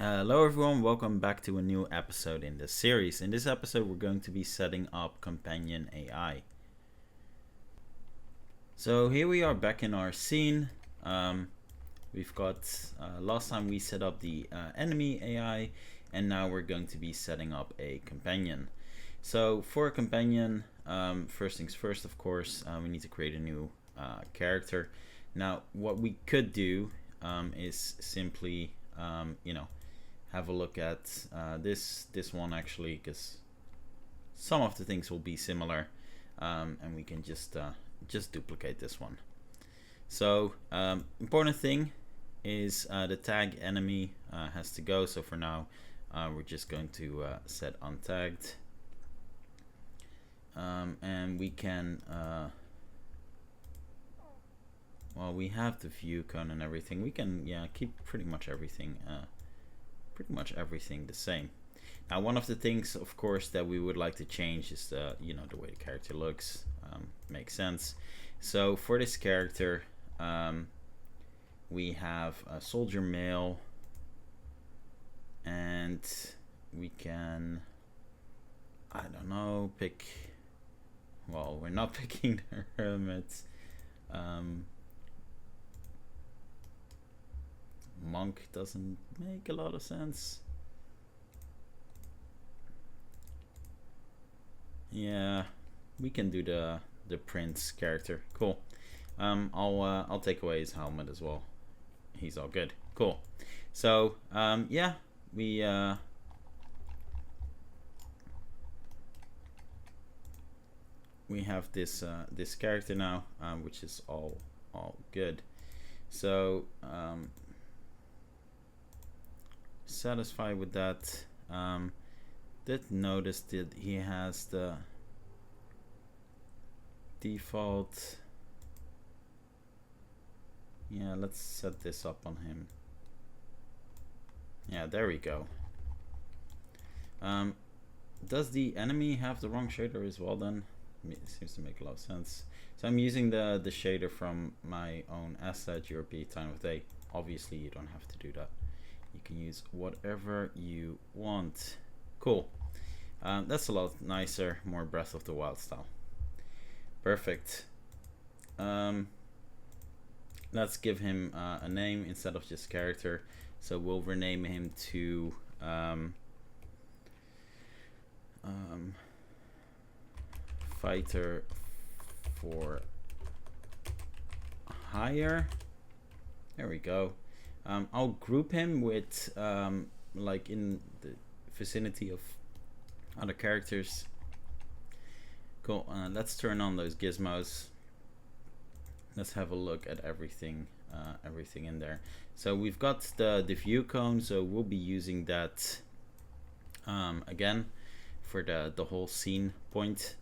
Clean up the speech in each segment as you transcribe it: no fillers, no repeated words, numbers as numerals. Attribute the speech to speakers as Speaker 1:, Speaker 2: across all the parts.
Speaker 1: Hello everyone, welcome back to a new episode in this series. In this episode we're going to be setting up companion AI. So here we are back in our scene. We've got, last time we set up the enemy AI, and now we're going to be setting up a companion. So for a companion, first things first, of course, we need to create a new character. Now what we could do is simply, have a look at this one actually, because some of the things will be similar, and we can just duplicate this one. So important thing is the tag enemy has to go. So for now we're just going to set untagged, and we can well, we have the view cone and everything. We can keep pretty much everything the same. Now one of the things, of course, that we would like to change is the way the character looks. Makes sense. So for this character, we have a soldier male, and we can, I don't know, pick, well, we're not picking the hermit. Monk doesn't make a lot of sense. Yeah, we can do the prince character. Cool. I'll take away his helmet as well. He's all good. Cool. So yeah, we have this this character now, which is all good. So satisfied with that. Did notice that he has the default. Yeah, let's set this up on him. Yeah, there we go. Does the enemy have the wrong shader as well then? It seems to make a lot of sense. So I'm using the shader from my own asset, URP Time of Day. Obviously you don't have to do that. You can use whatever you want. Cool. That's a lot nicer, more Breath of the Wild style. Perfect. Let's give him a name instead of just character. So we'll rename him to Fighter for Hire. There we go. I'll group him with like in the vicinity of other characters. Cool. Let's turn on those gizmos. Let's have a look at everything in there. So we've got the view cone, so we'll be using that again for the whole scene point.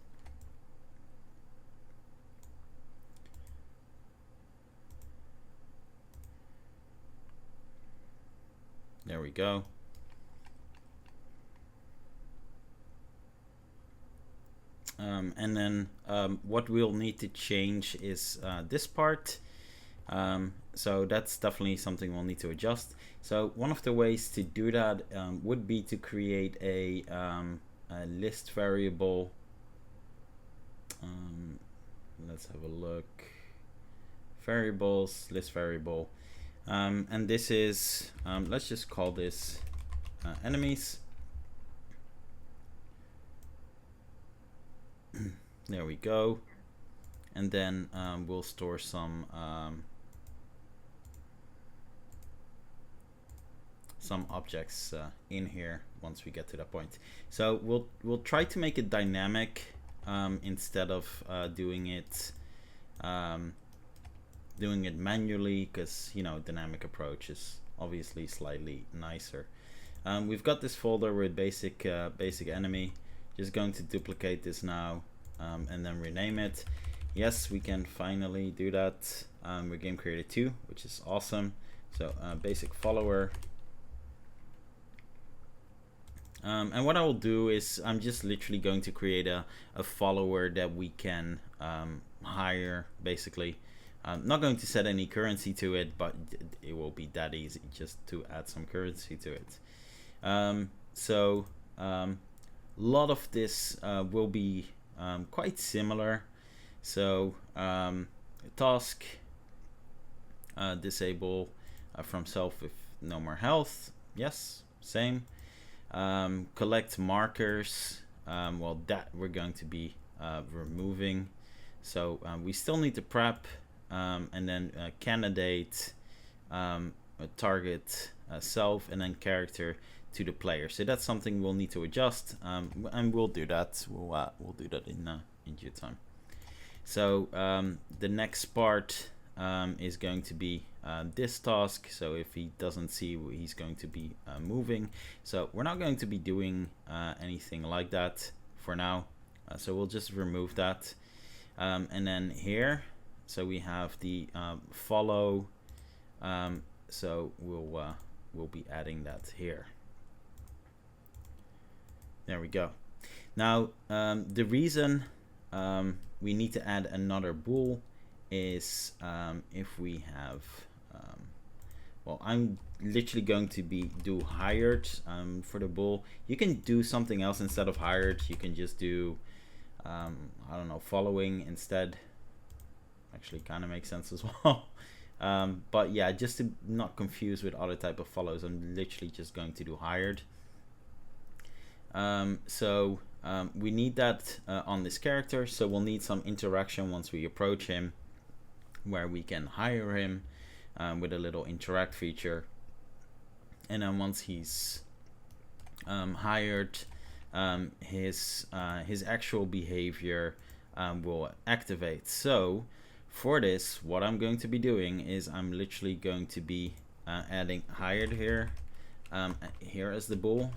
Speaker 1: There we go. And then what we'll need to change is this part. So that's definitely something we'll need to adjust. So one of the ways to do that would be to create a list variable. Let's have a look. Variables, list variable. And this is, let's just call this enemies. There we go. And then we'll store some objects in here once we get to that point. So we'll try to make it dynamic instead of doing it manually, because dynamic approach is obviously slightly nicer. We've got this folder with basic enemy. Just going to duplicate this now and then rename it. Yes, we can finally do that. We're game creator 2, which is awesome. So basic follower. And what I will do is I'm just literally going to create a follower that we can hire, basically. I'm not going to set any currency to it, but it will be that easy just to add some currency to it. So a lot of this will be quite similar. So task, disable from self with no more health. Yes, same. Collect markers. Well, that we're going to be removing. So we still need to prep, and then candidate, target, self, and then character to the player. So that's something we'll need to adjust, and we'll do that. We'll do that in due time. So the next part is going to be this task. So if he doesn't see, he's going to be moving. So we're not going to be doing anything like that for now. So we'll just remove that. And then here, so we have the follow. So we'll be adding that here. There we go. Now the reason we need to add another bool is if we have well, I'm literally going to do hired for the bool. You can do something else instead of hired. You can just do I don't know, following instead. Actually kind of makes sense as well. But yeah, just to not confuse with other type of follows, I'm literally just going to do hired. So we need that on this character, so we'll need some interaction once we approach him, where we can hire him with a little interact feature. And then once he's hired, his actual behavior will activate. So for this, what I'm going to be doing is I'm literally going to be adding hired here, here as the bool.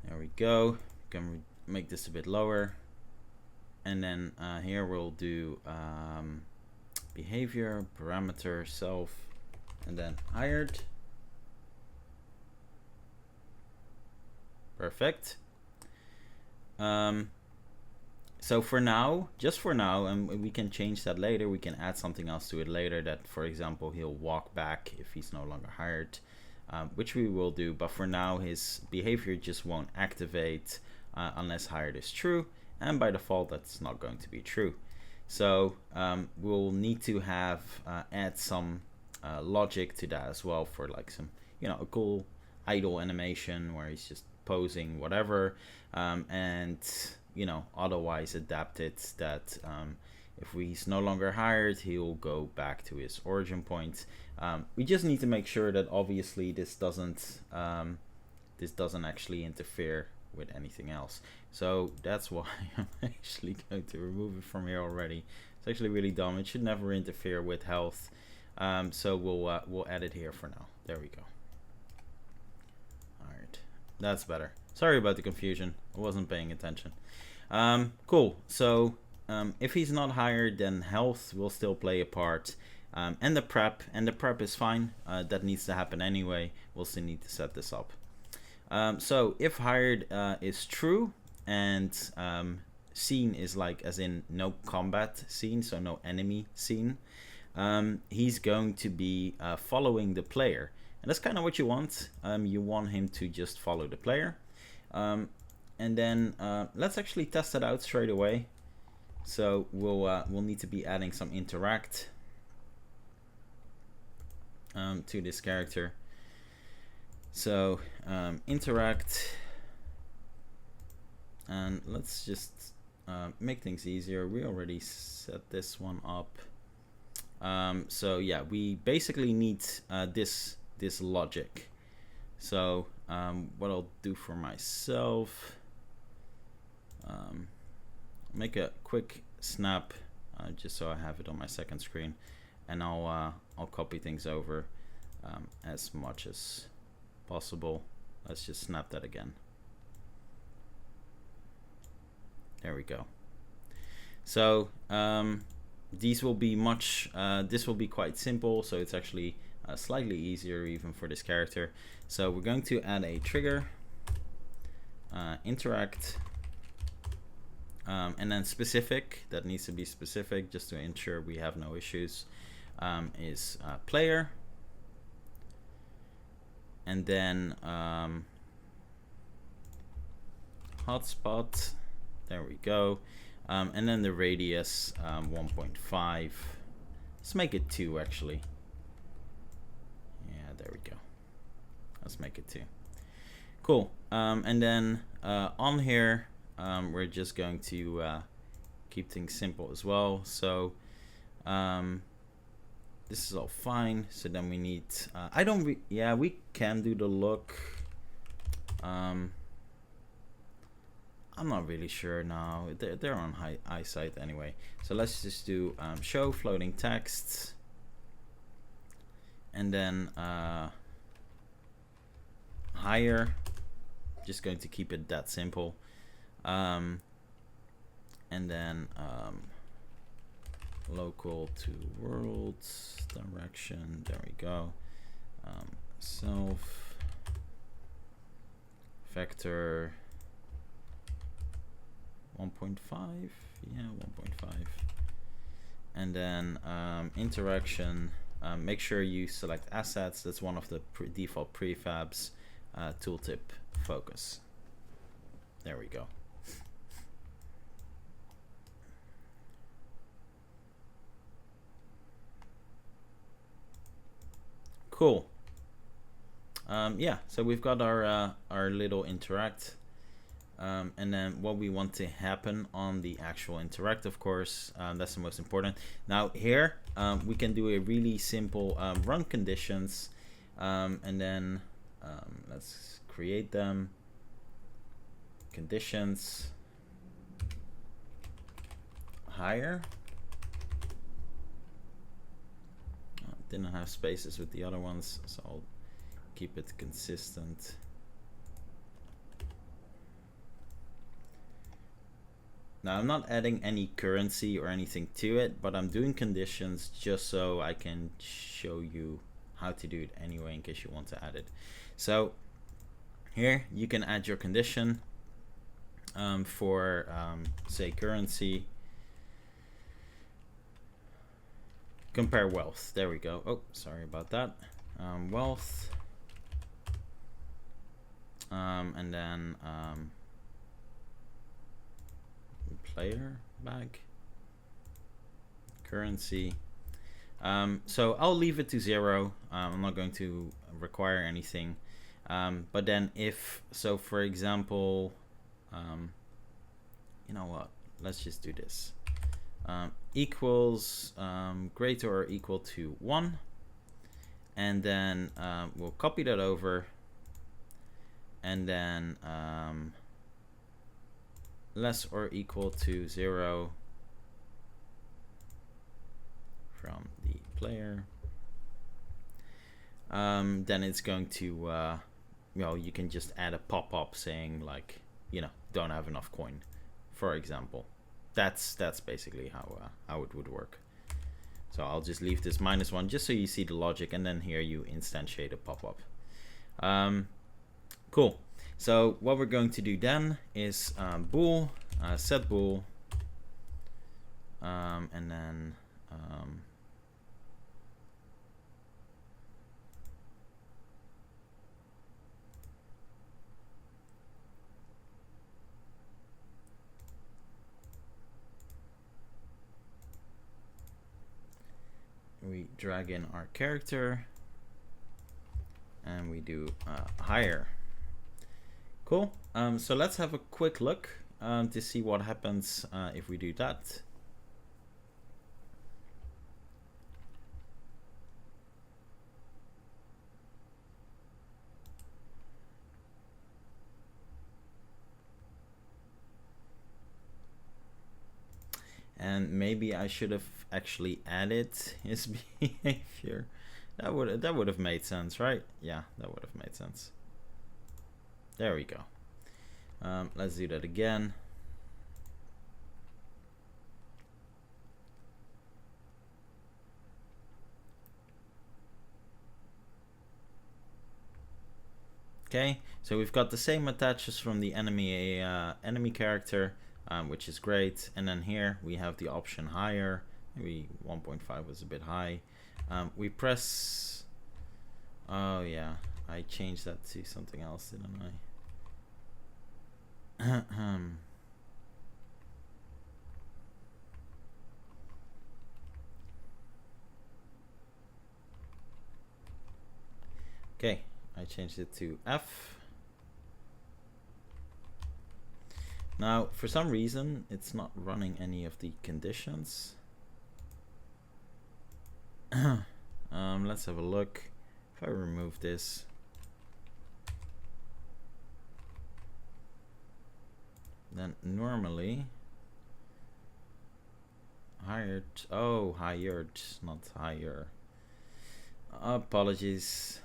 Speaker 1: There we go. Can make this a bit lower, and then here we'll do behavior, parameter, self, and then hired. Perfect. So for now, just for now, and we can change that later, we can add something else to it later, that for example he'll walk back if he's no longer hired, which we will do, but for now his behavior just won't activate unless hired is true, and by default that's not going to be true. So we'll need to have add some logic to that as well, for like some, you know, a cool idle animation where he's just posing whatever, and you know, otherwise adapt it that if he's no longer hired, he'll go back to his origin point. We just need to make sure that obviously this doesn't actually interfere with anything else. So that's why I'm actually going to remove it from here already. It's actually really dumb. It should never interfere with health. So we'll add it here for now. There we go. All right, that's better. Sorry about the confusion. I wasn't paying attention. Cool. So if he's not hired, then health will still play a part, and the prep is fine. That needs to happen anyway. We'll still need to set this up. So if hired is true, and scene is like as in no combat scene, so no enemy scene, he's going to be following the player, and that's kind of what you want. You want him to just follow the player. And then let's actually test it out straight away. So we'll need to be adding some interact to this character. So interact, and let's just make things easier. We already set this one up. So yeah, we basically need this logic. So what I'll do for myself, make a quick snap just so I have it on my second screen, and I'll copy things over as much as possible. Let's just snap that again. There we go. So these will be this will be quite simple, so it's actually slightly easier even for this character. So we're going to add a trigger, interact, and then specific, that needs to be specific just to ensure we have no issues, is player, and then hotspot, there we go, and then the radius 1.5. Let's make it 2 actually. Yeah, there we go. Let's make it 2. Cool. And then on here we're just going to keep things simple as well. So this is all fine. So then we need yeah, we can do the look. I'm not really sure now. They're on high eyesight anyway. So let's just do show floating text, and then higher. Just going to keep it that simple. And then local to world direction. There we go. Self vector 1.5. Yeah, 1.5. And then interaction. Make sure you select assets. That's one of the default prefabs. Tooltip focus. There we go. Cool. Yeah, so we've got our little interact, and then what we want to happen on the actual interact, of course, that's the most important. Now here we can do a really simple run conditions, and then let's create them. Conditions higher. Didn't have spaces with the other ones, so I'll keep it consistent. Now I'm not adding any currency or anything to it, but I'm doing conditions just so I can show you how to do it anyway in case you want to add it. So here you can add your condition for say currency. Compare wealth. There we go. Oh, sorry about that. Wealth. And then player bag. Currency. So I'll leave it to 0. I'm not going to require anything. But then if, so for example, you know what? Let's just do this. Equals greater or equal to 1, and then we'll copy that over, and then less or equal to 0 from the player. Then it's going to well, you can just add a pop-up saying like, you know, don't have enough coin, for example. That's basically how it would work. So I'll just leave this -1 just so you see the logic, and then here you instantiate a pop-up. Cool. So what we're going to do then is bool, set bool, and then we drag in our character and we do higher. Cool. So let's have a quick look to see what happens if we do that. And maybe I should have actually added his behavior. That would have made sense, right? Yeah, that would have made sense. There we go. Let's do that again. Okay, so we've got the same attaches from the enemy character, which is great. And then here we have the option higher. Maybe 1.5 was a bit high. We press Oh yeah, I changed that to something else, didn't I? Okay, I changed it to F. Now, for some reason, it's not running any of the conditions. Let's have a look. If I remove this, then normally hired. Oh, hired, not higher. Apologies.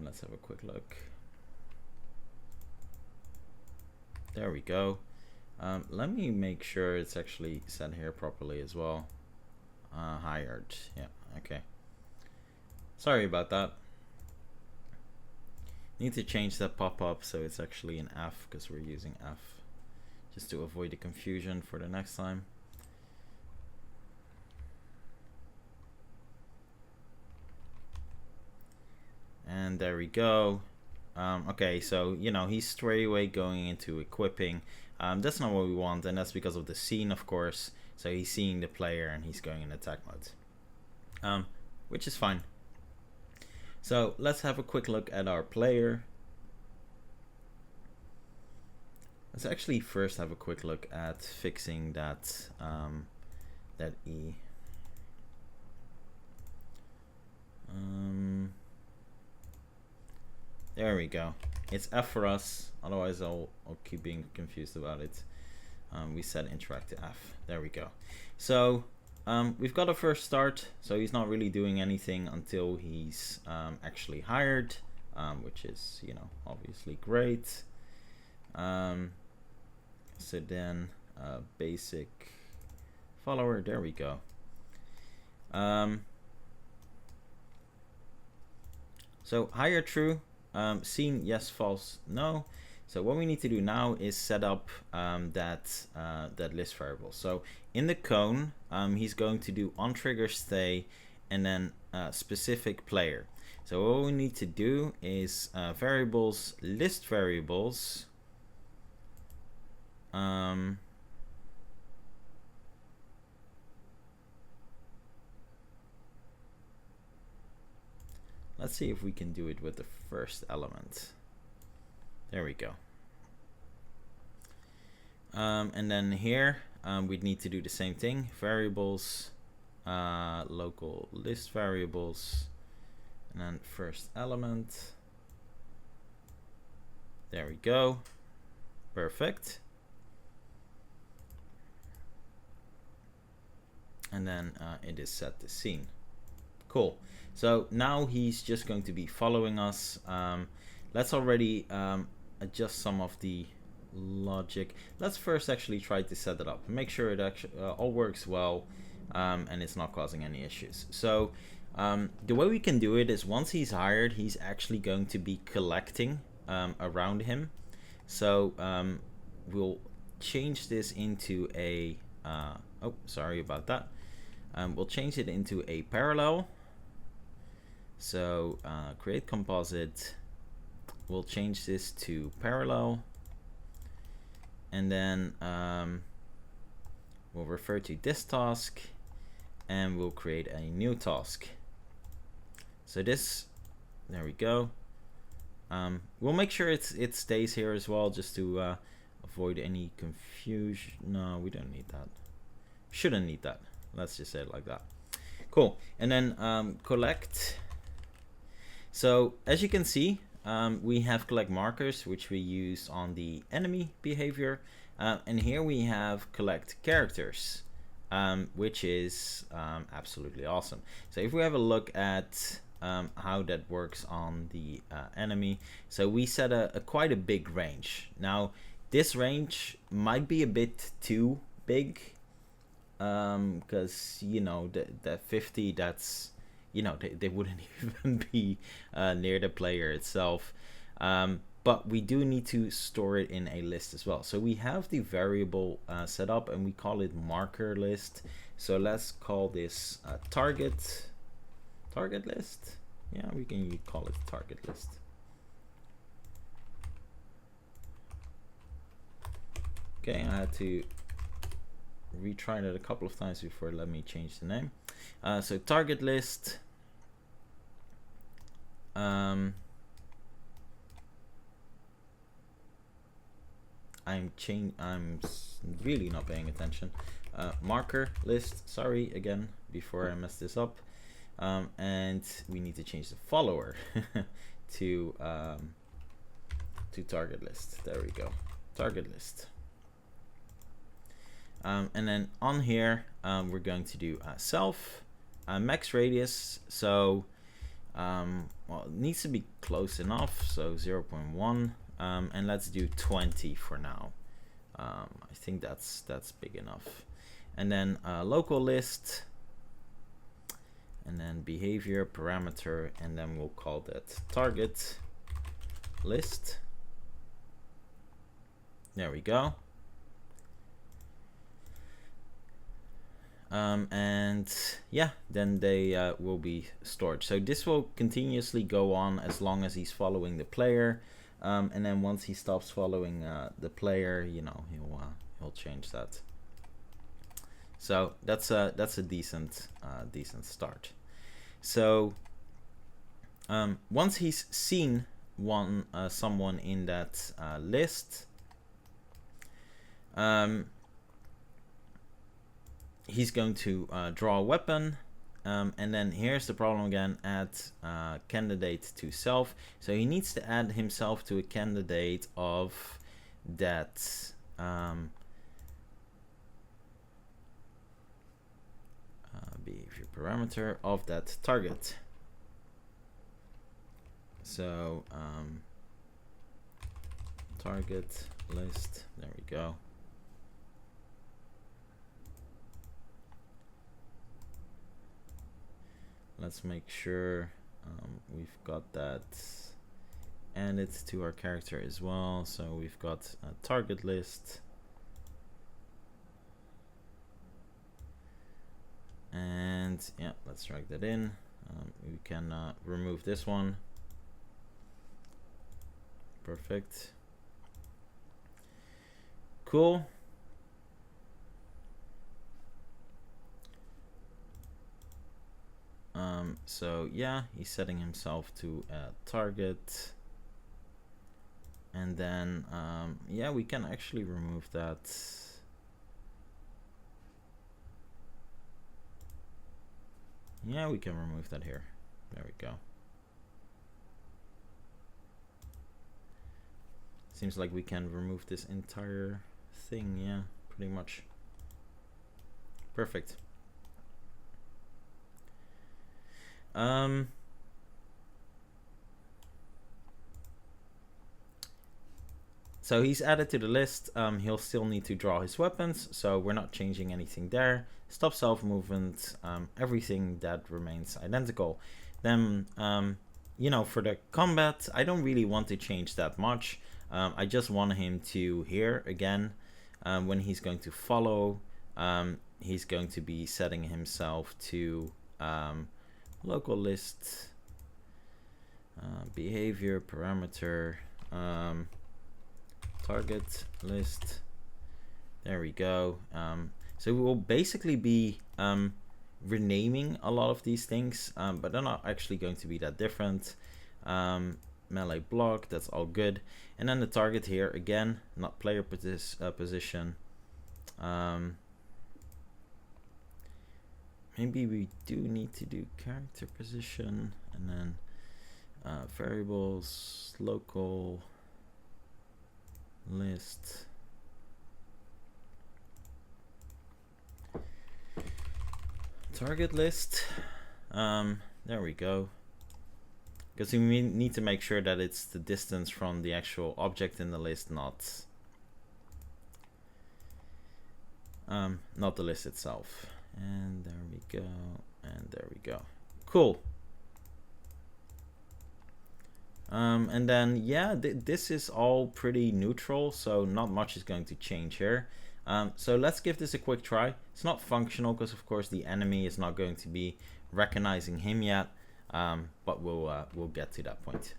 Speaker 1: Let's have a quick look. There we go. Let me make sure it's actually set here properly as well. Hired. Yeah, okay. Sorry about that. Need to change that pop-up so it's actually an F, because we're using F, just to avoid the confusion for the next time. And there we go. Okay, so you know, he's straight away going into equipping. That's not what we want, and that's because of the scene, of course. So he's seeing the player and he's going in attack mode, which is fine. So let's have a quick look at our player. Let's actually first have a quick look at fixing that that E. There we go. It's F for us, otherwise I'll keep being confused about it. We set interact to F. There we go. So we've got a first start, so he's not really doing anything until he's actually hired, which is, you know, obviously great. So then basic follower, there we go. So hire true, scene yes, false, no. So what we need to do now is set up that list variable. So in the cone, he's going to do on trigger stay and then specific player. So what we need to do is variables, list variables. Let's see if we can do it with the first element. There we go. And then here we'd need to do the same thing. Variables, local list variables, and then first element. There we go. Perfect. And then it is set to scene. Cool. So now he's just going to be following us. Let's already adjust some of the logic. Let's first actually try to set it up and make sure it actually all works well, and it's not causing any issues. So the way we can do it is once he's hired, he's actually going to be collecting around him. So we'll change this into a oh, sorry about that. We'll change it into a parallel. So create composite. We'll change this to parallel, and then we'll refer to this task, and we'll create a new task. So this, there we go. We'll make sure it stays here as well, just to avoid any confusion. No, we don't need that. Shouldn't need that. Let's just say it like that. Cool. And then collect. So as you can see, we have collect markers, which we use on the enemy behavior, and here we have collect characters, which is absolutely awesome. So if we have a look at how that works on the enemy, so we set a quite a big range. Now this range might be a bit too big, because you know the 50, that's, you know, they wouldn't even be near the player itself, but we do need to store it in a list as well. So we have the variable set up, and we call it marker list. So let's call this target list. Yeah, we can call it target list. Okay, I had to retry that a couple of times before it let me change the name. So target list. I'm really not paying attention. Marker list. Sorry again before I mess this up. And we need to change the follower to target list. There we go. Target list. And then on here, we're going to do self max radius. So well, it needs to be close enough. So 0.1, and let's do 20 for now. I think that's big enough. And then local list, and then behavior parameter, and then we'll call that target list. There we go. And yeah, then they will be stored. So this will continuously go on as long as he's following the player, and then once he stops following the player, you know, he'll change that. So that's a decent start. So once he's seen someone in that list, he's going to draw a weapon, and then here's the problem again: add candidate to self. So he needs to add himself to a candidate of that behavior parameter of that target. So target list, there we go. Let's make sure we've got that added to our character as well. So we've got a target list, and yeah, let's drag that in. We can remove this one. Perfect. Cool. So yeah, he's setting himself to a target, and then yeah, we can actually remove that. Yeah, we can remove that here. There we go. Seems like we can remove this entire thing. Yeah, pretty much. Perfect. So he's added to the list. He'll still need to draw his weapons, so we're not changing anything there. Stop self movement, everything that remains identical. Then you know, for the combat, I don't really want to change that much. I just want him to here again, when he's going to follow, he's going to be setting himself to local list, behavior parameter, target list. There we go. So we will basically be renaming a lot of these things, but they're not actually going to be that different. Melee block, that's all good. And then the target here again, not player position. Maybe we do need to do character position, and then variables, local list, target list. There we go. Because we need to make sure that it's the distance from the actual object in the list, not the list itself. And there we go, and there we go. Cool. And then yeah, this is all pretty neutral, so not much is going to change here. So let's give this a quick try. It's not functional because of course the enemy is not going to be recognizing him yet. but we'll get to that point.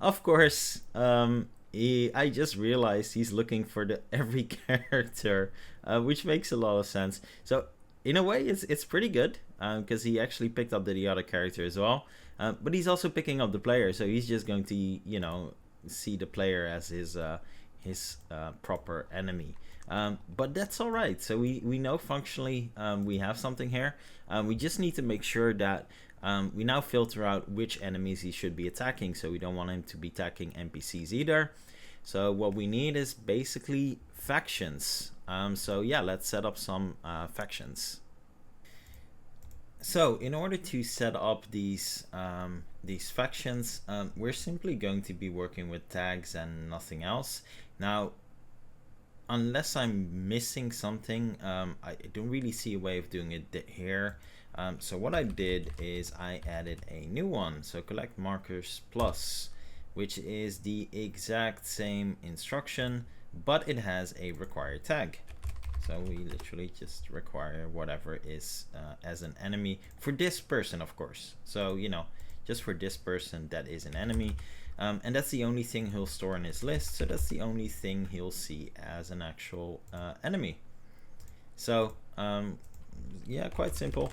Speaker 1: Of course, I just realized he's looking for the every character, which makes a lot of sense. So in a way, it's pretty good because he actually picked up the other character as well. But he's also picking up the player, so he's just going to see the player as his proper enemy. But that's all right. So we know functionally we have something here. We just need to make sure that we now filter out which enemies he should be attacking, so we don't want him to be attacking NPCs either. So what we need is basically factions. So yeah, let's set up some factions. So in order to set up these factions, we're simply going to be working with tags and nothing else. Now, unless I'm missing something, I don't really see a way of doing it here. So what I did is I added a new one. So collect markers plus, which is the exact same instruction, but it has a required tag. So we literally just require whatever is as an enemy for this person, of course. So, just for this person that is an enemy. And that's the only thing he'll store in his list. So that's the only thing he'll see as an actual enemy. So, yeah, quite simple.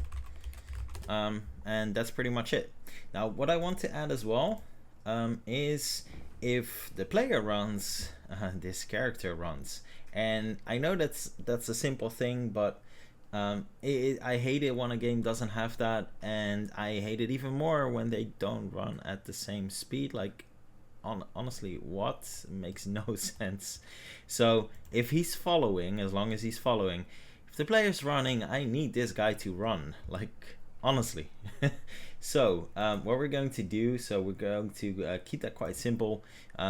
Speaker 1: And that's pretty much it. Now, what I want to add as well is if the player runs, this character runs. And I know that's a simple thing, but I hate it when a game doesn't have that, and I hate it even more when they don't run at the same speed. Like, honestly, what makes no sense. So if he's following, as long as he's following, if the player's running, I need this guy to run. Like, honestly. So what we're going to do, so we're going to keep that quite simple.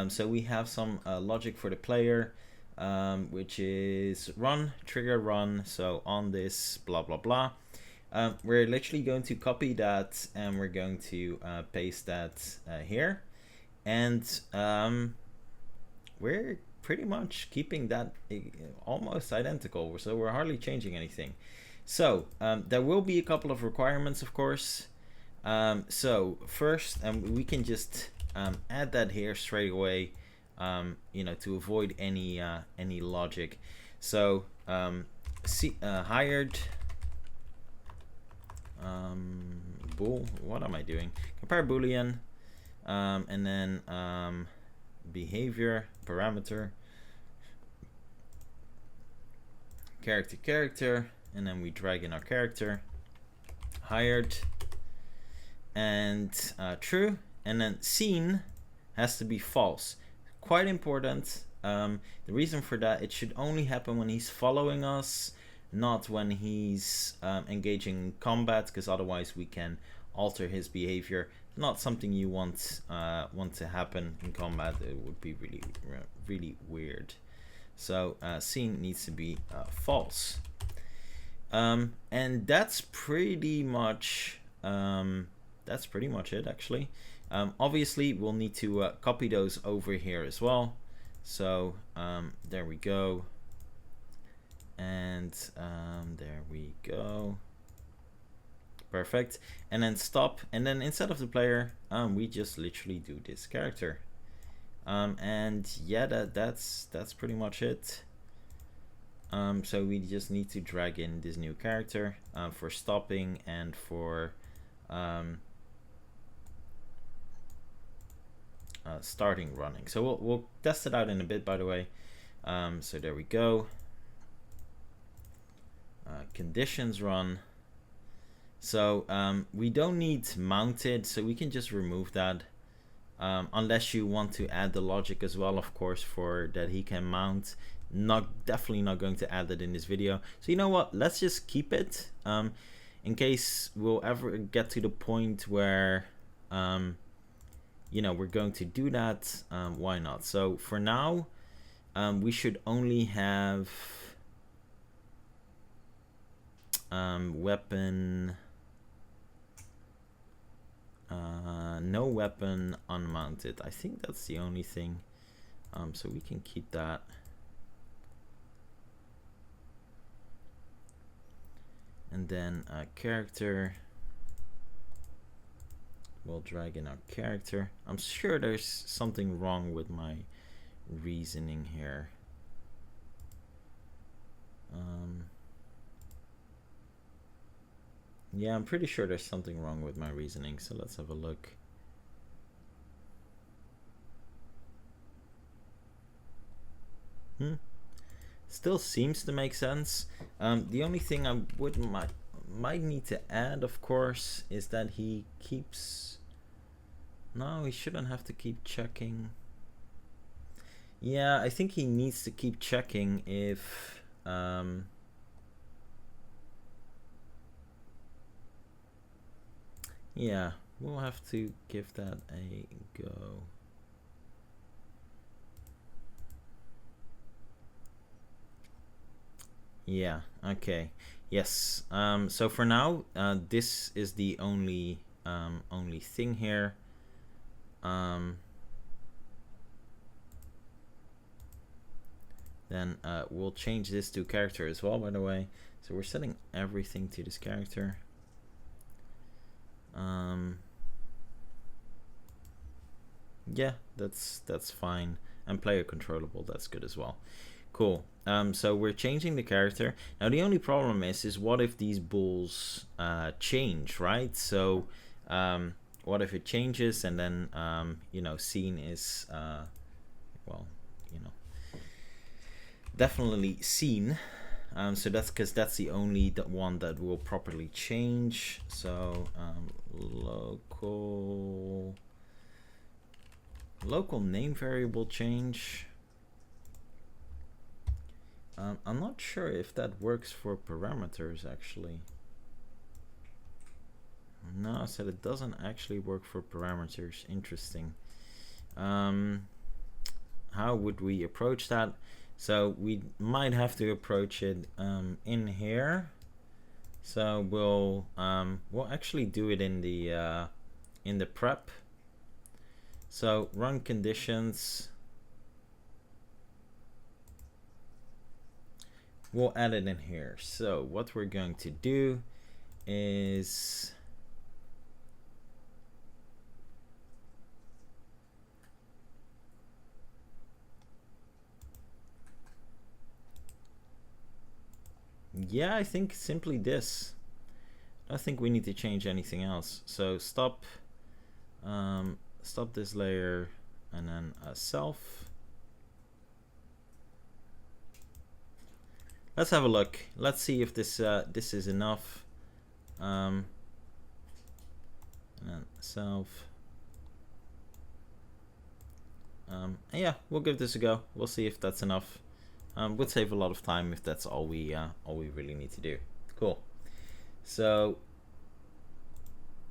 Speaker 1: So we have some logic for the player, which is run, trigger run. So on this blah blah blah, we're literally going to copy that and we're going to paste that here, and we're pretty much keeping that almost identical, so we're hardly changing anything. So there will be a couple of requirements, of course. So first, we can just add that here straight away, to avoid any logic. So hired bool. What am I doing? Compare boolean, and then behavior parameter character, and then we drag in our character hired and true, and then seen has to be false. Quite important. The reason for that, it should only happen when he's following us, not when he's engaging in combat, because otherwise we can alter his behavior. Not something you want to happen in combat. It would be really weird. So seen needs to be false. And that's pretty much it, actually. Obviously we'll need to copy those over here as well. So there we go, and there we go. Perfect. And then stop, and then instead of the player, we just literally do this character. And yeah, that's pretty much it. So we just need to drag in this new character for stopping and for starting running. So we'll test it out in a bit, by the way. So there we go. Conditions run. So we don't need mounted, so we can just remove that, unless you want to add the logic as well, of course, for that he can mount. Definitely not going to add that in this video. So you know what, let's just keep it in case we'll ever get to the point where we're going to do that. Why not? So for now, we should only have weapon No weapon unmounted. I think that's the only thing. So we can keep that. And then character. We'll drag in our character. I'm sure there's something wrong with my reasoning here. Yeah, I'm pretty sure there's something wrong with my reasoning, so let's have a look. Still seems to make sense. The only thing I might need to add, of course, is that he keeps... No, he shouldn't have to keep checking. Yeah, I think he needs to keep checking if... Yeah, we'll have to give that a go. Yeah, okay. Yes. So for now, this is the only thing here. Then we'll change this to character as well, by the way. So we're setting everything to this character. Yeah, that's fine. And player controllable, that's good as well. Cool. So we're changing the character. Now the only problem is what if these bulls change, right? So what if it changes and then you know, scene is well, you know, definitely seen. So that's because that's the only one that will properly change. So local name variable change. I'm not sure if that works for parameters actually. No, I said it doesn't actually work for parameters. Interesting. How would we approach that? So we might have to approach it in here. So we'll actually do it in the prep. So run conditions. We'll add it in here. So what we're going to do is yeah, I think simply this. I don't think we need to change anything else. So stop this layer and then self. Let's have a look. Let's see if this this is enough. And then self. Yeah, we'll give this a go. We'll see if that's enough. Would save a lot of time if that's all we really need to do. Cool. So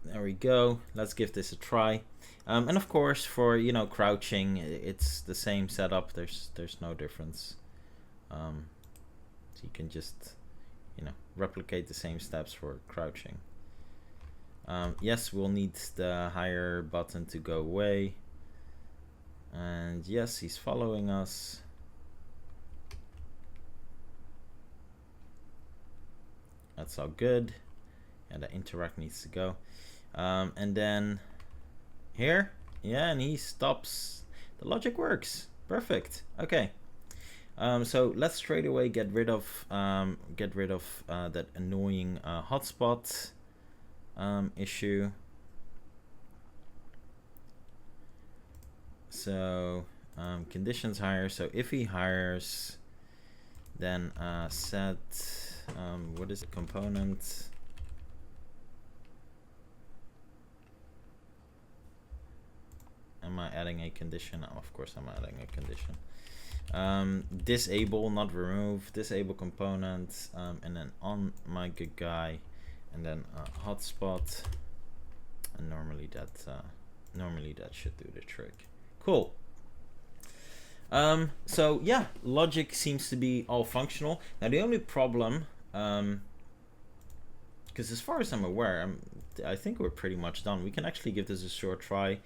Speaker 1: there we go. Let's give this a try. And of course, for crouching, it's the same setup. There's no difference. So you can just replicate the same steps for crouching. Yes, we'll need the higher button to go away. And yes, he's following us. That's all good. And the interact needs to go. And then here, yeah, and he stops. The logic works. Perfect. Okay. So let's straight away get rid of that annoying hotspot issue. So conditions hire. So if he hires, then set what is the component? Am I adding a condition? Oh, of course I'm adding a condition. Disable, not remove, disable component, and then on my good guy, and then hotspot, and normally that should do the trick. Cool. So yeah, logic seems to be all functional. Now the only problem, because as far as I'm aware, I think we're pretty much done. We can actually give this a short try,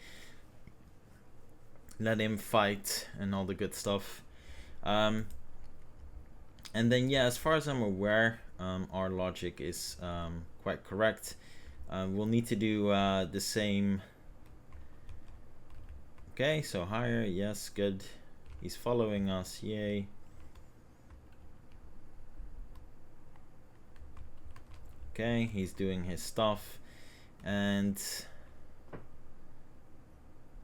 Speaker 1: let him fight and all the good stuff. And then yeah, as far as I'm aware, our logic is quite correct. We'll need to do the same. Okay, so hire, yes, good. He's following us, yay. Okay, he's doing his stuff. And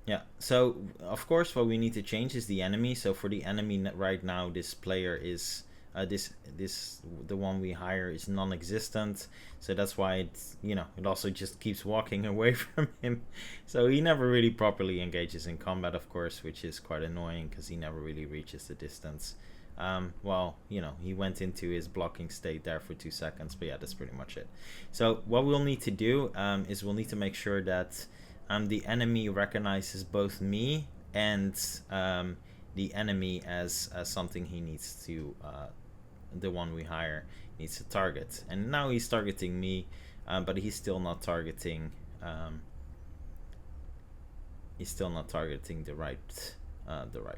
Speaker 1: yeah, so of course what we need to change is the enemy. So for the enemy right now, this player is the one we hire is non-existent, so that's why it's, you know, it also just keeps walking away from him. So he never really properly engages in combat, of course, which is quite annoying because he never really reaches the distance. Well, you know, he went into his blocking state there for 2 seconds, but yeah, that's pretty much it. So what we'll need to do is we'll need to make sure that the enemy recognizes both me and the enemy as something he needs to the one we hire needs to target. And now he's targeting me, but he's still not targeting the right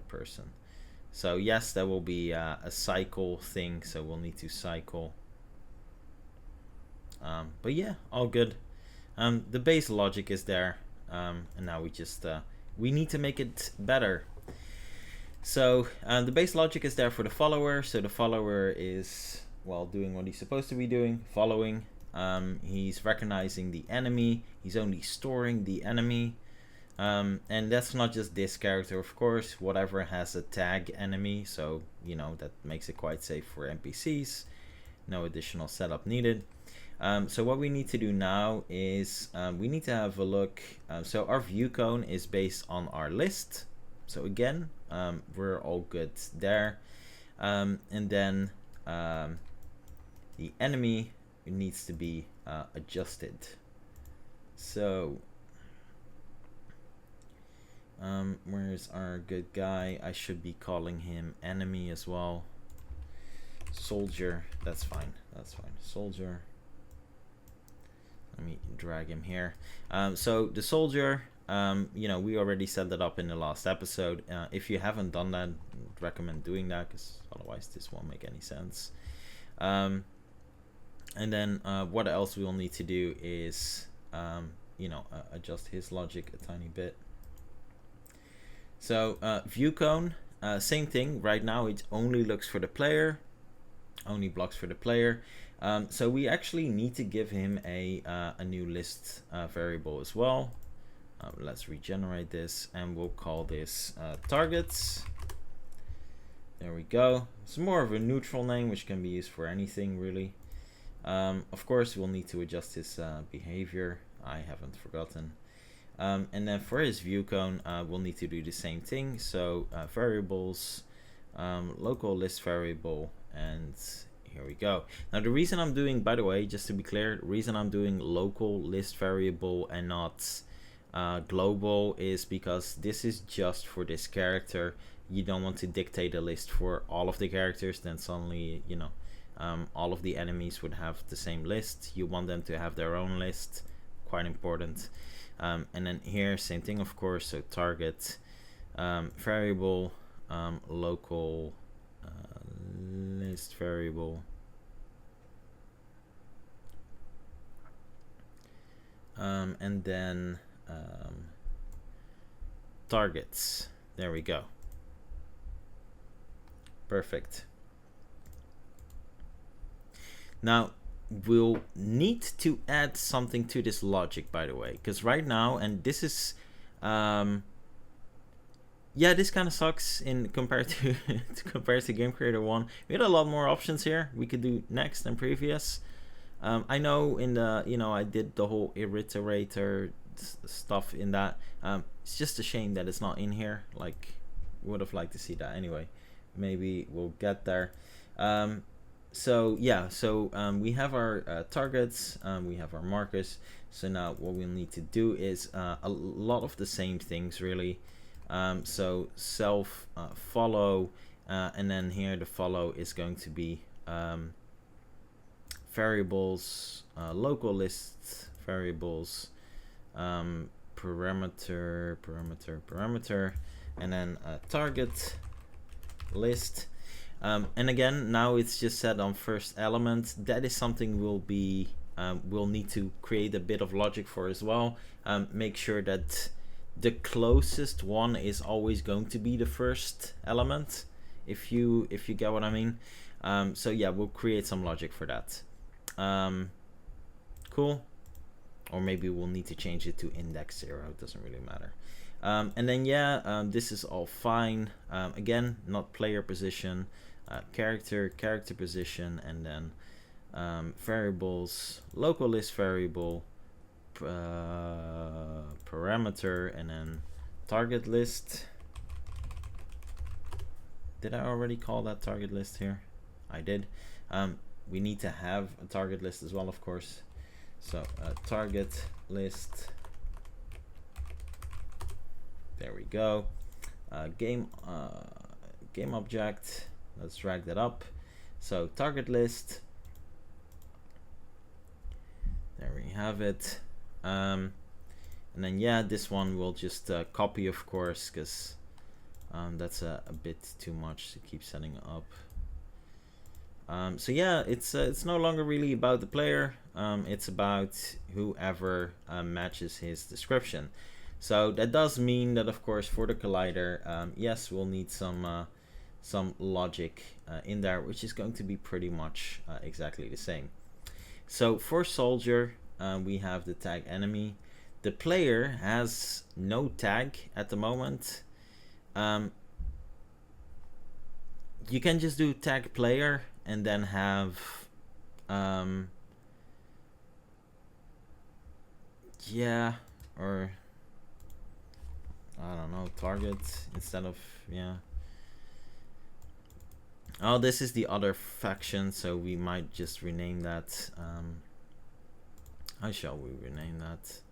Speaker 1: person. So yes, that will be a cycle thing, so we'll need to cycle. But yeah, all good. The base logic is there, and now we just we need to make it better. So the base logic is there for the follower. So the follower is, well, doing what he's supposed to be doing, following. He's recognizing the enemy. He's only storing the enemy. And that's not just this character, of course. Whatever has a tag enemy. So, you know, that makes it quite safe for NPCs. No additional setup needed. So what we need to do now is we need to have a look. So our view cone is based on our list. So again, we're all good there. And then the enemy needs to be adjusted. So where's our good guy? I should be calling him enemy as well. Soldier, that's fine. That's fine. Soldier. Let me drag him here. So the soldier, you know, we already set that up in the last episode. If you haven't done that, I'd recommend doing that, because otherwise this won't make any sense. And then what else we'll need to do is, you know, adjust his logic a tiny bit. So view cone, same thing. Right now it only looks for the player, only blocks for the player. So we actually need to give him a new list variable as well. Let's regenerate this, and we'll call this targets. There we go. It's more of a neutral name, which can be used for anything really. Of course, we'll need to adjust his behavior. I haven't forgotten. And then for his view cone, we'll need to do the same thing. So variables, local list variable, and here we go. Now the reason I'm doing, by the way, just to be clear, the reason I'm doing local list variable and not global is because this is just for this character. You don't want to dictate a list for all of the characters, then suddenly, you know, all of the enemies would have the same list. You want them to have their own list, quite important. And then here, same thing, of course. So target variable, local list variable, and then targets. There we go. Perfect. Now we'll need to add something to this logic, by the way, because right now, and this is yeah, this kind of sucks in compared to compared to Game Creator 1. We had a lot more options here. We could do next and previous. I know in the, you know, I did the whole iterator stuff in that. It's just a shame that it's not in here. Like, would have liked to see that. Anyway, maybe we'll get there. So yeah, so we have our targets, we have our markers. So now what we'll need to do is a lot of the same things really. So self follow, and then here the follow is going to be variables, local list variables, parameter, and then target list. And again, now it's just set on first element. That is something we'll need to create a bit of logic for as well. Make sure that the closest one is always going to be the first element, if you get what I mean. So yeah, we'll create some logic for that. Cool. Or maybe we'll need to change it to index 0. It doesn't really matter. And then yeah, this is all fine. Again, not player position, character position, and then variables, local list variable, parameter, and then target list. Did I already call that target list here? I did. We need to have a target list as well, of course. So target list. There we go. Game object. Let's drag that up. So target list. There we have it. And then yeah, this one we'll just copy, of course, because that's a bit too much to keep setting up. So yeah, it's no longer really about the player. It's about whoever matches his description. So that does mean that, of course, for the collider, yes, we'll need some logic in there, which is going to be pretty much exactly the same. So for soldier, we have the tag enemy. The player has no tag at the moment. You can just do tag player and then have yeah, or I don't know, target instead of, yeah. Oh, this is the other faction, so we might just rename that. How shall we rename that?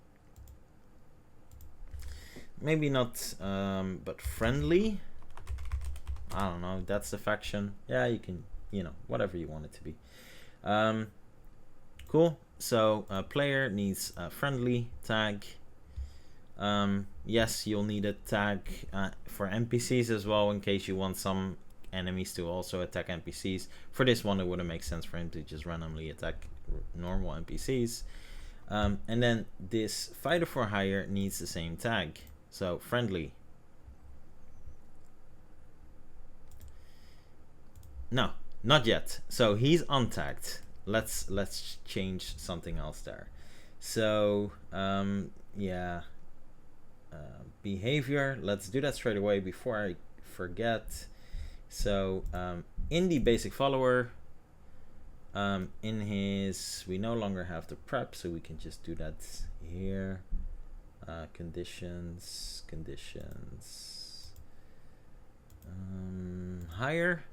Speaker 1: Maybe not, but friendly. I don't know. That's the faction. Yeah, you can, you know, whatever you want it to be. Cool. So player needs a friendly tag. Yes, you'll need a tag for NPCs as well, in case you want some enemies to also attack NPCs. For this one, it wouldn't make sense for him to just randomly attack normal NPCs. And then this fighter for hire needs the same tag. So friendly. No, not yet. So he's untagged. Let's change something else there. So yeah, behavior. Let's do that straight away before I forget. So in the basic follower, in his, we no longer have the prep, so we can just do that here. Conditions, higher.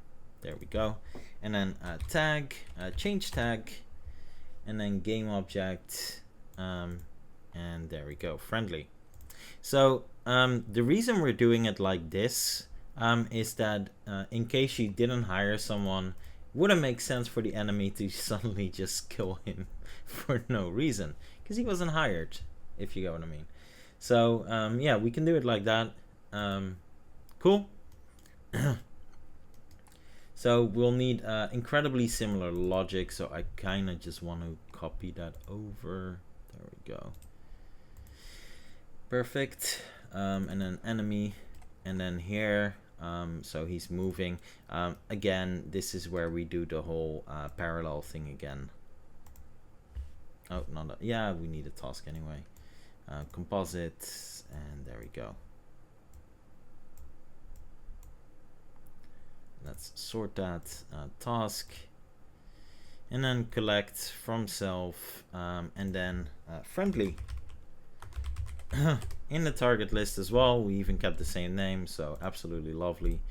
Speaker 1: There we go. And then tag, change tag, and then game object, and there we go, friendly. So the reason we're doing it like this is that in case you didn't hire someone, wouldn't make sense for the enemy to suddenly just kill him for no reason, because he wasn't hired, if you get what I mean. So yeah, we can do it like that. Cool. So we'll need incredibly similar logic, so I kind of just want to copy that over. There we go. Perfect. And then enemy, and then here, so he's moving. Again, this is where we do the whole parallel thing again. Oh, not that. Yeah, we need a task anyway. Composite, and there we go. Let's sort that task, and then collect from self, and then friendly. In the target list as well, we even kept the same name, so absolutely lovely.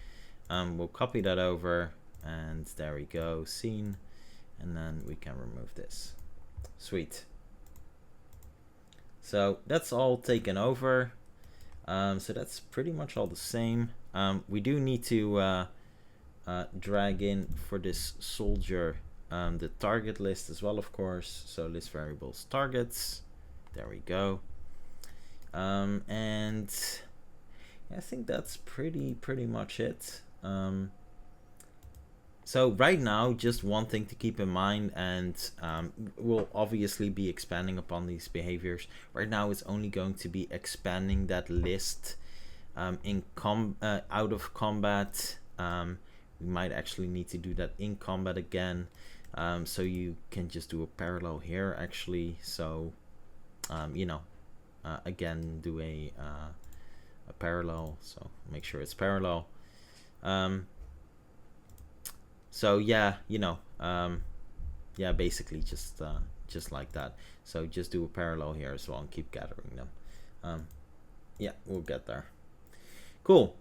Speaker 1: We'll copy that over, and there we go, scene, and then we can remove this. Sweet. So that's all taken over. So that's pretty much all the same. We do need to drag in for this soldier the target list as well, of course. So list variables targets. There we go. And I think that's pretty much it. So right now, just one thing to keep in mind, and we'll obviously be expanding upon these behaviors. Right now, it's only going to be expanding that list out of combat. We might actually need to do that in combat again. So you can just do a parallel here actually. So again, do a parallel. So make sure it's parallel. So yeah, yeah, basically just like that. So just do a parallel here as well and keep gathering them. Yeah, we'll get there. Cool.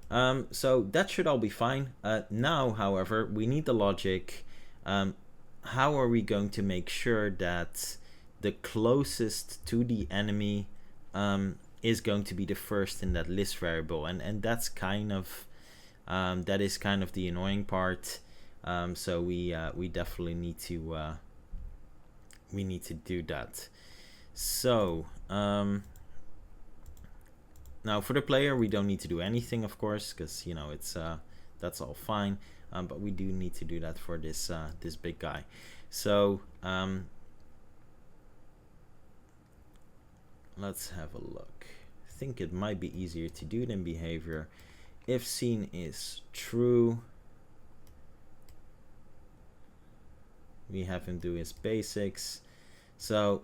Speaker 1: So that should all be fine. Now, however, we need the logic. How are we going to make sure that the closest to the enemy is going to be the first in that list variable? And that's kind of that is kind of the annoying part. So we definitely need to do that. So now for the player, we don't need to do anything, of course, because it's that's all fine. But we do need to do that for this this big guy. So let's have a look. I think it might be easier to do than behavior. If scene is true, we have him do his basics. So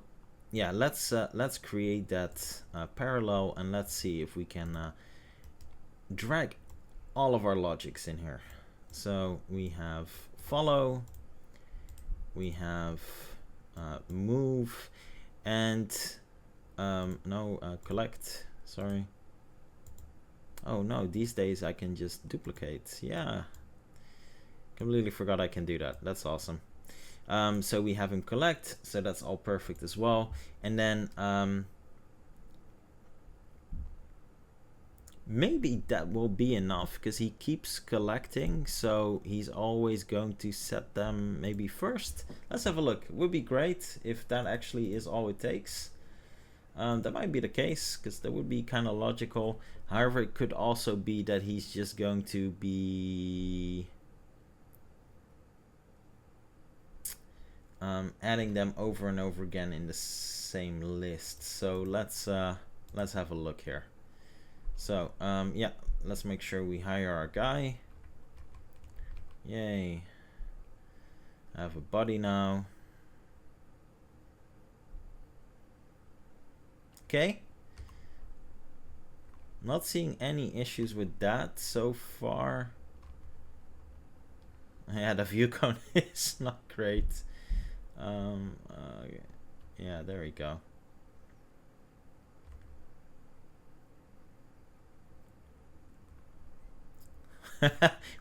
Speaker 1: yeah, let's create that parallel, and let's see if we can drag all of our logics in here. So we have follow, we have move, and collect. Sorry. Oh no, these days I can just duplicate. Yeah, completely forgot I can do that. That's awesome. So we have him collect, so that's all perfect as well. And then maybe that will be enough, because he keeps collecting, so he's always going to set them maybe first. Let's have a look. It would be great if that actually is all it takes. That might be the case, because that would be kind of logical. However, it could also be that he's just going to be adding them over and over again in the same list. So let's have a look here. So yeah, let's make sure we hire our guy. Yay. I have a body now. Okay. Not seeing any issues with that so far. Yeah, the view cone is not great. Yeah, there we go.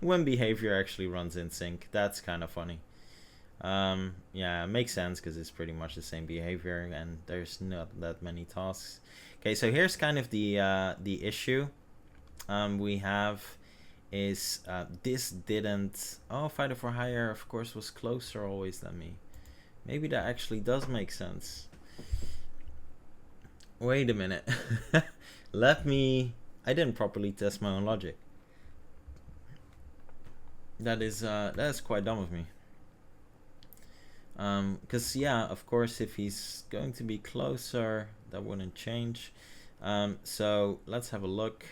Speaker 1: When behavior actually runs in sync, that's kind of funny. Yeah, it makes sense because it's pretty much the same behavior and there's not that many tasks. Okay, so here's kind of the issue we have is this didn't. Oh, Fighter for Hire, of course, was closer always than me. Maybe that actually does make sense. Wait a minute. I didn't properly test my own logic. That is quite dumb of me. Because yeah, of course, if he's going to be closer, that wouldn't change. So let's have a look.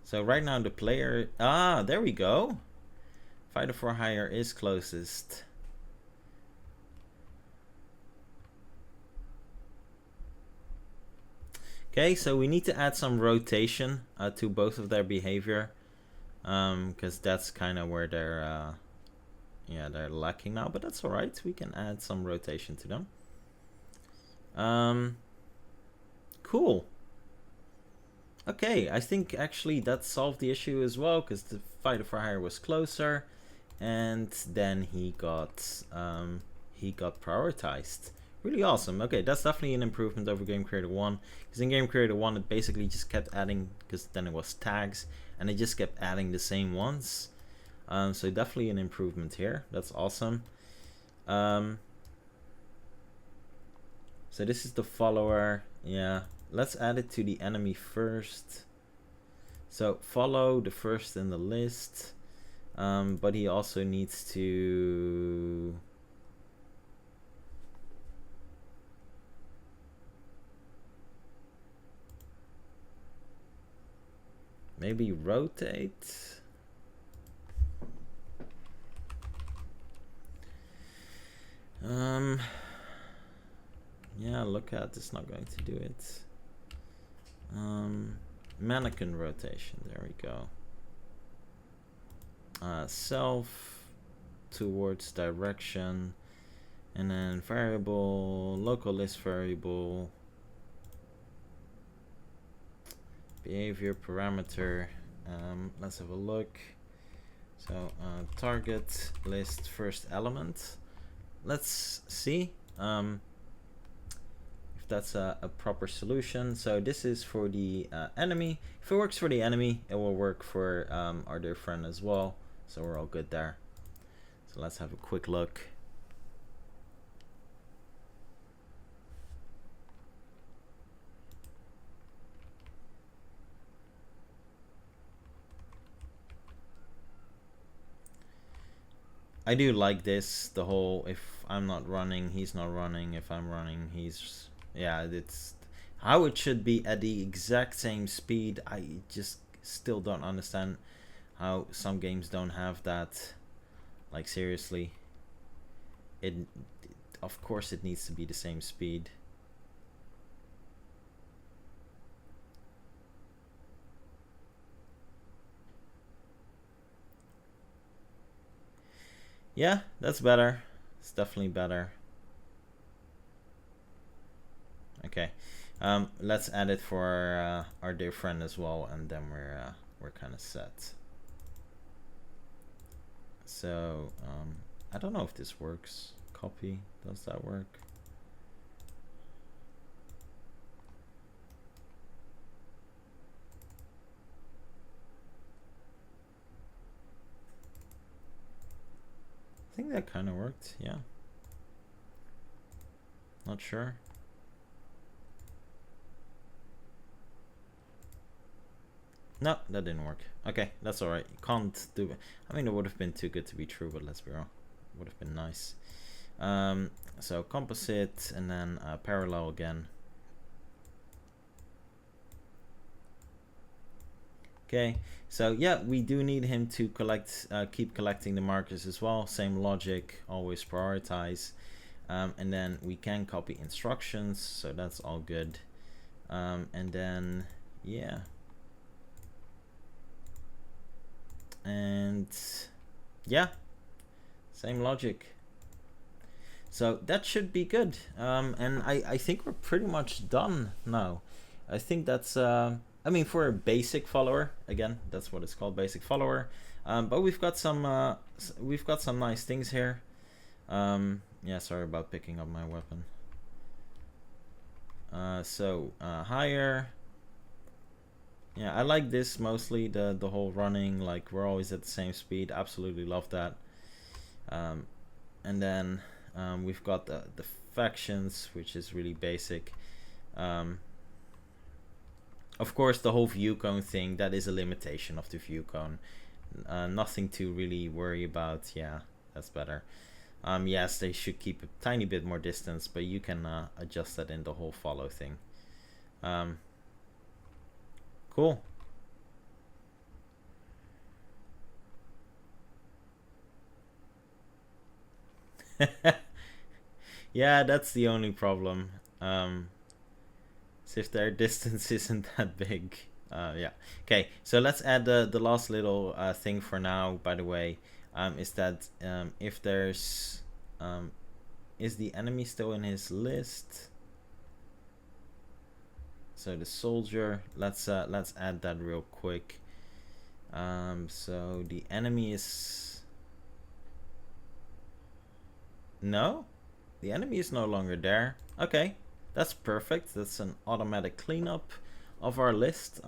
Speaker 1: So right now the player, there we go. Fighter for Hire is closest. Okay, so we need to add some rotation to both of their behavior, because that's kind of where they're lacking now. But that's all right. We can add some rotation to them. Cool. Okay, I think actually that solved the issue as well, because the Fighter for Hire was closer, and then he got prioritized. Really awesome. Okay, that's definitely an improvement over Game Creator 1, because in Game Creator 1 it basically just kept adding, because then it was tags, and it just kept adding the same ones. So definitely an improvement here. That's awesome. So this is the follower. Yeah, let's add it to the enemy first. So follow the first in the list, but he also needs to maybe rotate. Yeah, look at it's not going to do it. Mannequin rotation, there we go. Self towards direction, and then variable, local list variable, behavior parameter. Let's have a look. So target list first element. Let's see if that's a proper solution. So this is for the enemy. If it works for the enemy, it will work for our dear friend as well. So we're all good there. So let's have a quick look. I do like this, the whole if I'm not running, he's not running, if I'm running, he's, yeah, it's how it should be at the exact same speed. I just still don't understand how some games don't have that. Like seriously, it of course it needs to be the same speed. Yeah, that's better. It's definitely better. Okay, let's add it for our dear friend as well, and then we're kind of set. So I don't know if this works. Copy, does that work? I think that kind of worked, yeah. Not sure. No, that didn't work. Okay, that's alright. You can't do it. I mean, it would have been too good to be true, but let's be wrong. Would have been nice. So composite and then parallel again. Okay, so yeah, we do need him to collect, keep collecting the markers as well. Same logic, always prioritize. And then we can copy instructions, so that's all good. And then, yeah. And yeah, same logic. So that should be good. And I think we're pretty much done now. I think that's... I mean, for a basic follower, again, that's what it's called, basic follower. But we've got some nice things here. Yeah, sorry about picking up my weapon. Higher. Yeah, I like this mostly, the whole running, like we're always at the same speed. Absolutely love that. And then we've got the factions, which is really basic. Of course, the whole view cone thing, that is a limitation of the view cone. Nothing to really worry about. Yeah, that's better. Yes, they should keep a tiny bit more distance, but you can adjust that in the whole follow thing. Cool. Yeah, that's the only problem. If their distance isn't that big. Yeah. Okay, so let's add the last little thing for now, by the way, is that if there's is the enemy still in his list? So the soldier, let's add that real quick. So the enemy is... No? The enemy is no longer there. Okay. That's perfect. That's an automatic cleanup of our list.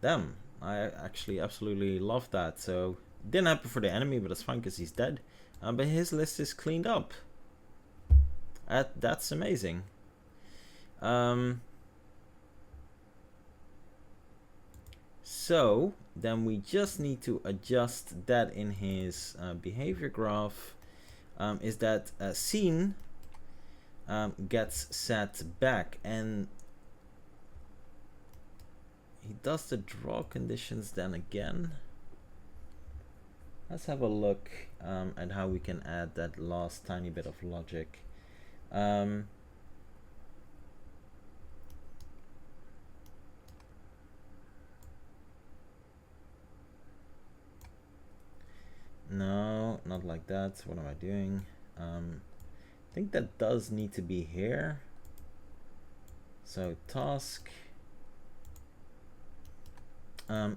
Speaker 1: Damn, I actually absolutely love that. So didn't happen for the enemy, but that's fine because he's dead. But his list is cleaned up. That's amazing. So then we just need to adjust that in his behavior graph. Is that scene gets set back, and he does the draw conditions then again. Let's have a look at how we can add that last tiny bit of logic. No, not like that. What am I doing? I think that does need to be here. So task.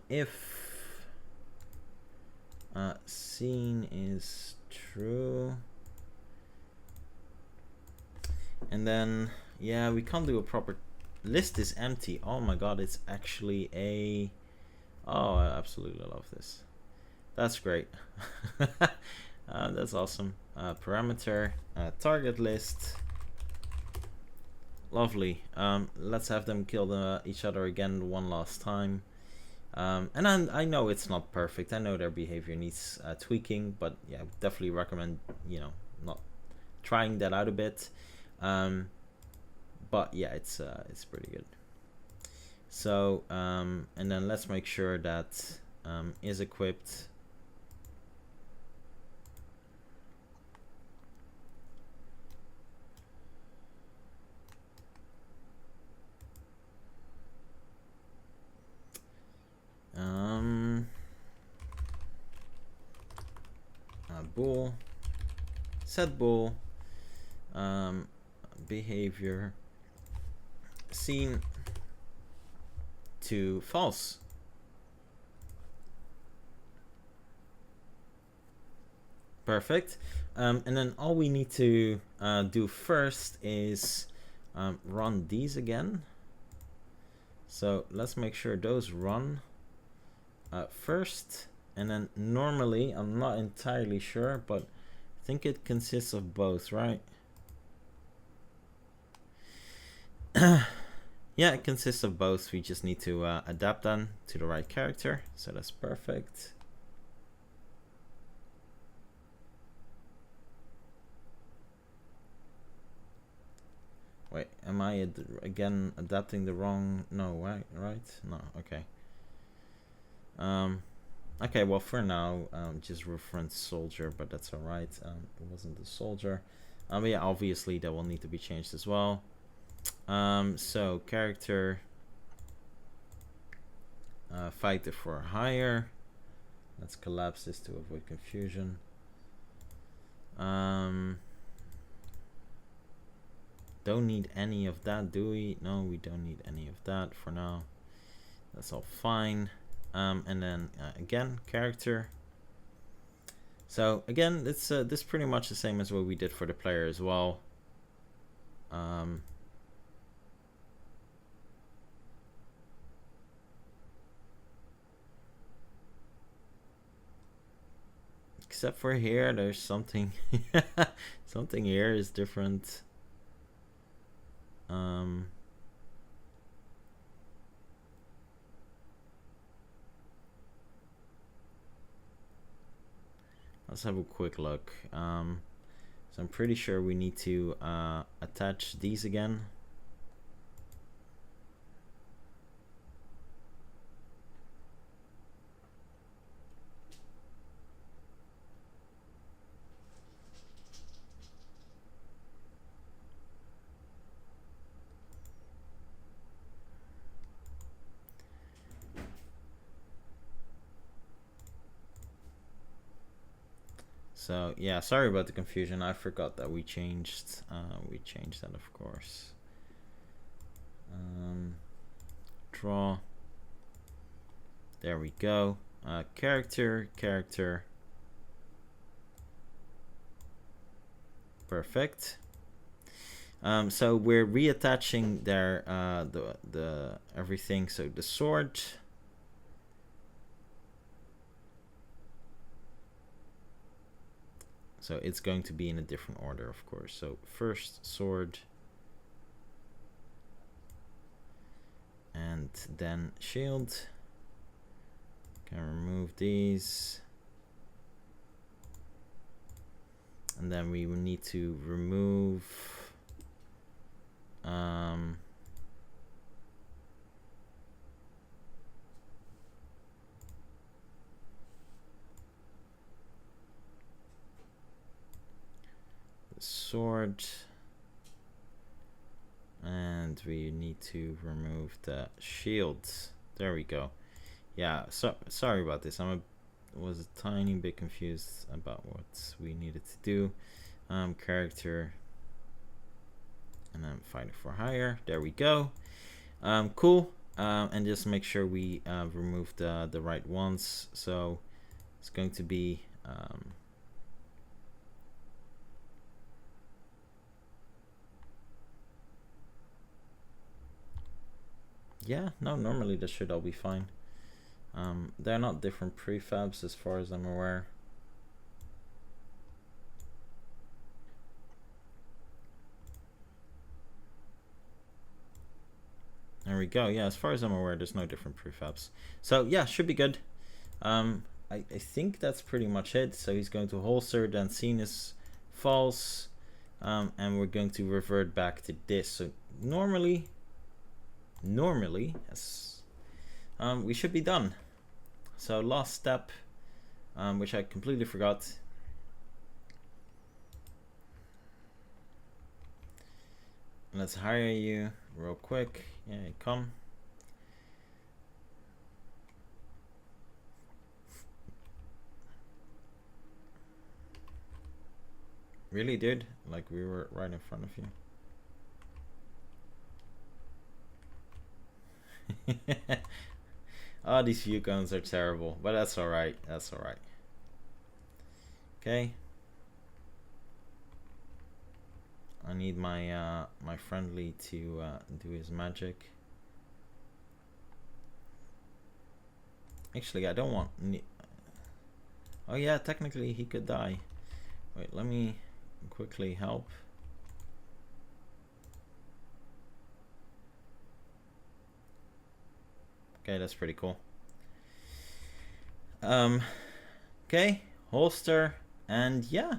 Speaker 1: If scene is true, and then yeah, we can't do a proper list is empty. Oh my god, it's actually a I absolutely love this. That's great. That's awesome. Parameter target list. Lovely. Let's have them kill each other again one last time. And I know it's not perfect. I know their behavior needs tweaking, but yeah, definitely recommend not trying that out a bit. But yeah, it's pretty good. So and then let's make sure that is equipped. Bool, set bool, behavior scene to false. Perfect. And then all we need to do first is run these again. So let's make sure those run first. And then normally, I'm not entirely sure, but I think it consists of both, right? Yeah, it consists of both. We just need to adapt them to the right character. So that's perfect. Wait, am I again adapting the wrong? No, right? No, okay. Okay, well for now, just reference soldier, but that's all right. It wasn't the soldier. But yeah, obviously that will need to be changed as well. So character, fighter for hire. Let's collapse this to avoid confusion. Don't need any of that, do we? No, we don't need any of that for now. That's all fine. And then again, character. So again, it's this pretty much the same as what we did for the player as well. Except for here, there's something. Something here is different. Let's have a quick look. So I'm pretty sure we need to attach these again. So yeah, sorry about the confusion. I forgot that we changed that, of course. Draw. There we go. Character. Perfect. So we're reattaching their the everything. So the sword. So it's going to be in a different order, of course. So first sword, and then shield. Can remove these, and then we will need to remove the sword, and we need to remove the shields. There we go. Yeah, so sorry about this. Was a tiny bit confused about what we needed to do. Character, and then fighter for hire. There we go. Cool. And just make sure we remove the right ones. So it's going to be yeah, no, normally this should all be fine. They're not different prefabs as far as I'm aware. There we go. Yeah, as far as I'm aware, there's no different prefabs. So yeah, should be good. I think that's pretty much it. So he's going to holster, then scene is false, and we're going to revert back to this. So normally, yes, we should be done. So last step, which I completely forgot. Let's hire you real quick. Yeah, come. Really, dude? Like we were right in front of you. Oh, these view cones are terrible, but that's all right. That's all right. Okay. I need my my friendly to do his magic. Actually, I don't want. Oh yeah, technically he could die. Wait, let me quickly help. Okay, that's pretty cool. Okay, holster, and yeah,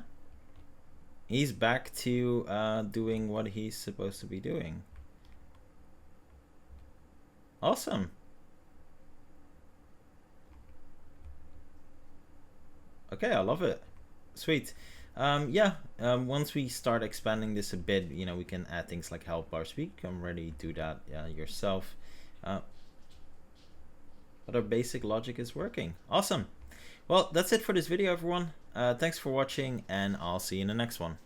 Speaker 1: he's back to doing what he's supposed to be doing. Awesome. Okay, I love it. Sweet. Yeah, once we start expanding this a bit, you know, we can add things like help bar speak. I'm ready to do that yourself. But our basic logic is working. Awesome. Well, that's it for this video, everyone. Thanks for watching, and I'll see you in the next one.